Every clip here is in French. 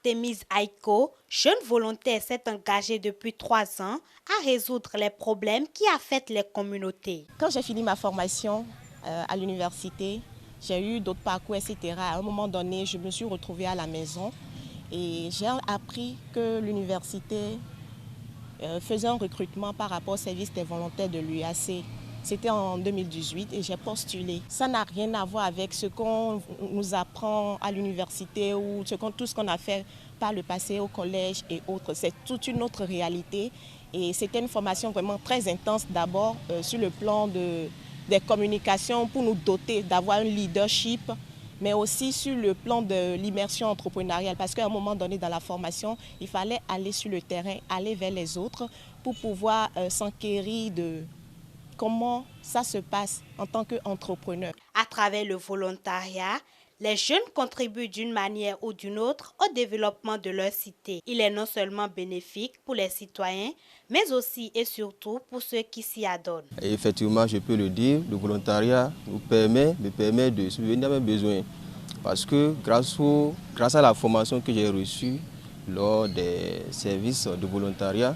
Artemise Aiko, jeune volontaire, s'est engagée depuis 3 ans à résoudre les problèmes qui affectent les communautés. Quand j'ai fini ma formation à l'université, j'ai eu d'autres parcours, etc. À un moment donné, je me suis retrouvée à la maison et j'ai appris que l'université faisait un recrutement par rapport au service des volontaires de l'UAC. C'était en 2018 et j'ai postulé. Ça n'a rien à voir avec ce qu'on nous apprend à l'université ou tout ce qu'on a fait par le passé au collège et autres. C'est toute une autre réalité et c'était une formation vraiment très intense d'abord sur le plan des communications pour nous doter d'avoir un leadership, mais aussi sur le plan de l'immersion entrepreneuriale parce qu'à un moment donné dans la formation, il fallait aller sur le terrain, aller vers les autres pour pouvoir s'enquérir de comment ça se passe en tant qu'entrepreneur. À travers le volontariat, les jeunes contribuent d'une manière ou d'une autre au développement de leur cité. Il est non seulement bénéfique pour les citoyens, mais aussi et surtout pour ceux qui s'y adonnent. Et effectivement, je peux le dire, le volontariat me permet de subvenir à mes besoins. Parce que grâce à la formation que j'ai reçue lors des services de volontariat,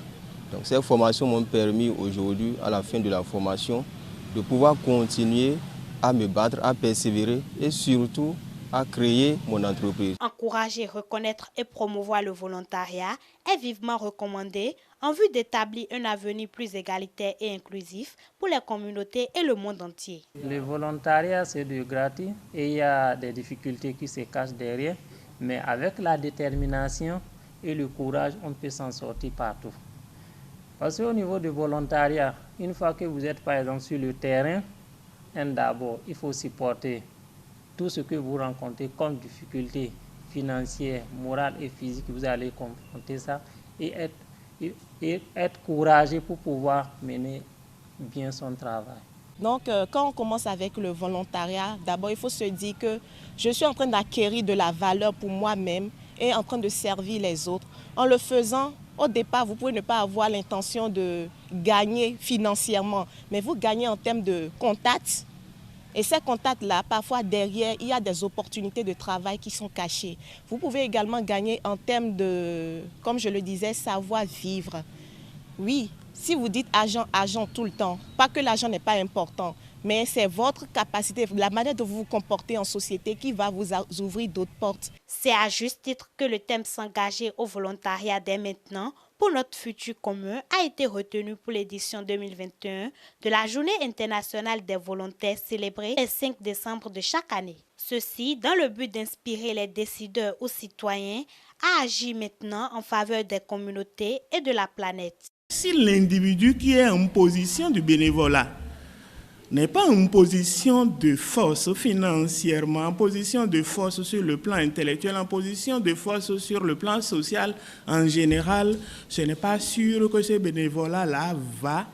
donc ces formations m'ont permis aujourd'hui, à la fin de la formation, de pouvoir continuer à me battre, à persévérer et surtout à créer mon entreprise. Encourager, reconnaître et promouvoir le volontariat est vivement recommandé en vue d'établir un avenir plus égalitaire et inclusif pour les communautés et le monde entier. Le volontariat, c'est du gratuit et il y a des difficultés qui se cachent derrière, mais avec la détermination et le courage, on peut s'en sortir partout. Parce qu'au niveau du volontariat, une fois que vous êtes par exemple sur le terrain, d'abord, il faut supporter tout ce que vous rencontrez comme difficultés financières, morales et physiques. Vous allez confronter ça et être courageux pour pouvoir mener bien son travail. Donc, quand on commence avec le volontariat, d'abord, il faut se dire que je suis en train d'acquérir de la valeur pour moi-même et en train de servir les autres. En le faisant, au départ, vous pouvez ne pas avoir l'intention de gagner financièrement, mais vous gagnez en termes de contacts. Et ces contacts-là, parfois derrière, il y a des opportunités de travail qui sont cachées. Vous pouvez également gagner en termes de, comme je le disais, savoir-vivre. Oui, si vous dites argent tout le temps, pas que l'argent n'est pas important, mais c'est votre capacité, la manière de vous comporter en société qui va vous ouvrir d'autres portes. C'est à juste titre que le thème s'engager au volontariat dès maintenant pour notre futur commun a été retenu pour l'édition 2021 de la Journée internationale des volontaires célébrée le 5 décembre de chaque année. Ceci dans le but d'inspirer les décideurs ou citoyens à agir maintenant en faveur des communautés et de la planète. Si l'individu qui est en position du bénévolat n'est pas en position de force financièrement, en position de force sur le plan intellectuel, en position de force sur le plan social en général, ce n'est pas sûr que ce bénévolat-là va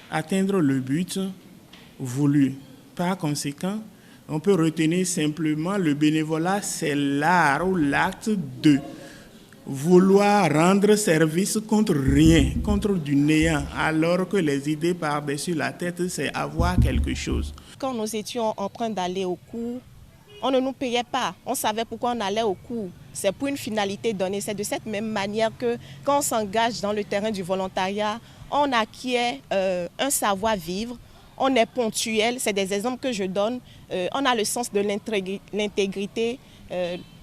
atteindre le but voulu. Par conséquent, on peut retenir simplement le bénévolat, c'est l'art ou l'acte de vouloir rendre service contre rien, contre du néant, alors que les idées par-dessus la tête, c'est avoir quelque chose. Quand nous étions en train d'aller au cours, on ne nous payait pas. On savait pourquoi on allait au cours. C'est pour une finalité donnée. C'est de cette même manière que quand on s'engage dans le terrain du volontariat, on acquiert un savoir-vivre, on est ponctuel. C'est des exemples que je donne. On a le sens de l'intégrité,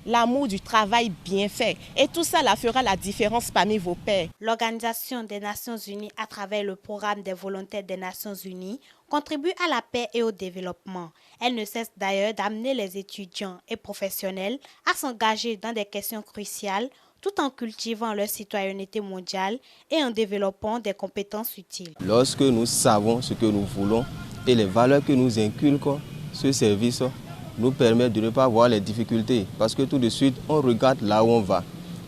l'amour du travail bien fait. Et tout ça là, fera la différence parmi vos pairs. L'Organisation des Nations Unies, à travers le programme des volontaires des Nations Unies, contribue à la paix et au développement. Elle ne cesse d'ailleurs d'amener les étudiants et professionnels à s'engager dans des questions cruciales tout en cultivant leur citoyenneté mondiale et en développant des compétences utiles. Lorsque nous savons ce que nous voulons et les valeurs que nous inculquent, ce service nous permet de ne pas voir les difficultés parce que tout de suite, on regarde là où on va.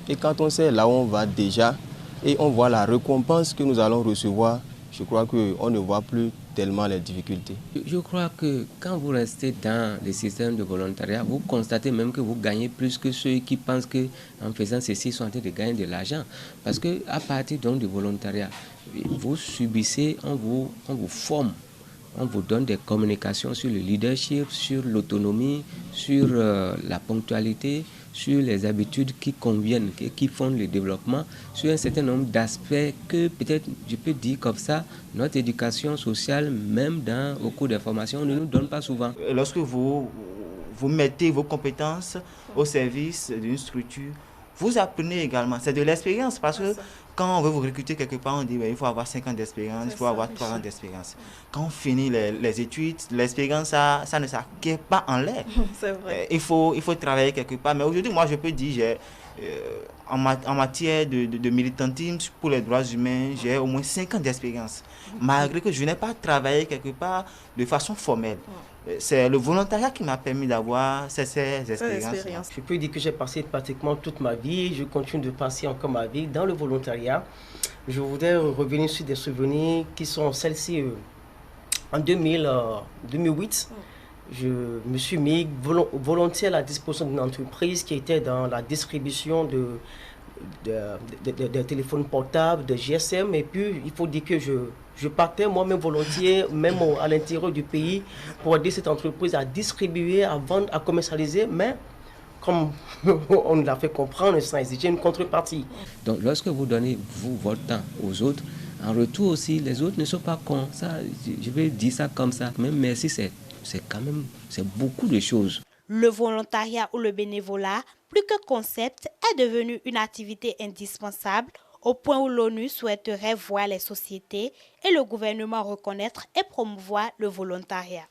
Et quand on sait là où on va déjà et on voit la récompense que nous allons recevoir, je crois qu'on ne voit plus tellement les difficultés. Je crois que quand vous restez dans les systèmes de volontariat, vous constatez même que vous gagnez plus que ceux qui pensent qu'en faisant ceci, ils sont en train de gagner de l'argent. Parce qu'à partir donc du volontariat, vous subissez, on vous forme. On vous donne des communications sur le leadership, sur l'autonomie, sur la ponctualité, sur les habitudes qui conviennent, qui font le développement, sur un certain nombre d'aspects que peut-être, je peux dire comme ça, notre éducation sociale, même au cours des formations, ne nous donne pas souvent. Lorsque vous mettez vos compétences au service d'une structure, vous apprenez également. C'est de l'expérience parce que quand on veut vous recruter quelque part, on dit il faut avoir 5 ans d'expérience, il faut avoir 3 ans d'expérience. Quand on finit les études, l'expérience, ça ne s'acquiert pas en l'air. C'est vrai. Il faut travailler quelque part. Mais aujourd'hui, moi, je peux dire, en matière de militantisme pour les droits humains, j'ai au moins 5 ans d'expérience. Malgré que je n'ai pas travaillé quelque part de façon formelle. C'est le volontariat qui m'a permis d'avoir ces expériences. Je peux dire que j'ai passé pratiquement toute ma vie, je continue de passer encore ma vie dans le volontariat. Je voudrais revenir sur des souvenirs qui sont celles-ci. En 2008, je me suis mis volontiers à la disposition d'une entreprise qui était dans la distribution de téléphones portables, de GSM. Et puis, il faut dire que je partais moi-même volontiers, même à l'intérieur du pays, pour aider cette entreprise à distribuer, à vendre, à commercialiser. Mais comme on l'a fait comprendre, ça exigeait une contrepartie. Donc, lorsque vous donnez votre temps aux autres, en retour aussi, les autres ne sont pas cons. Ça, je vais dire ça comme ça. Même merci, c'est beaucoup de choses. Le volontariat ou le bénévolat, plus que concept, est devenu une activité indispensable au point où l'ONU souhaiterait voir les sociétés et le gouvernement reconnaître et promouvoir le volontariat.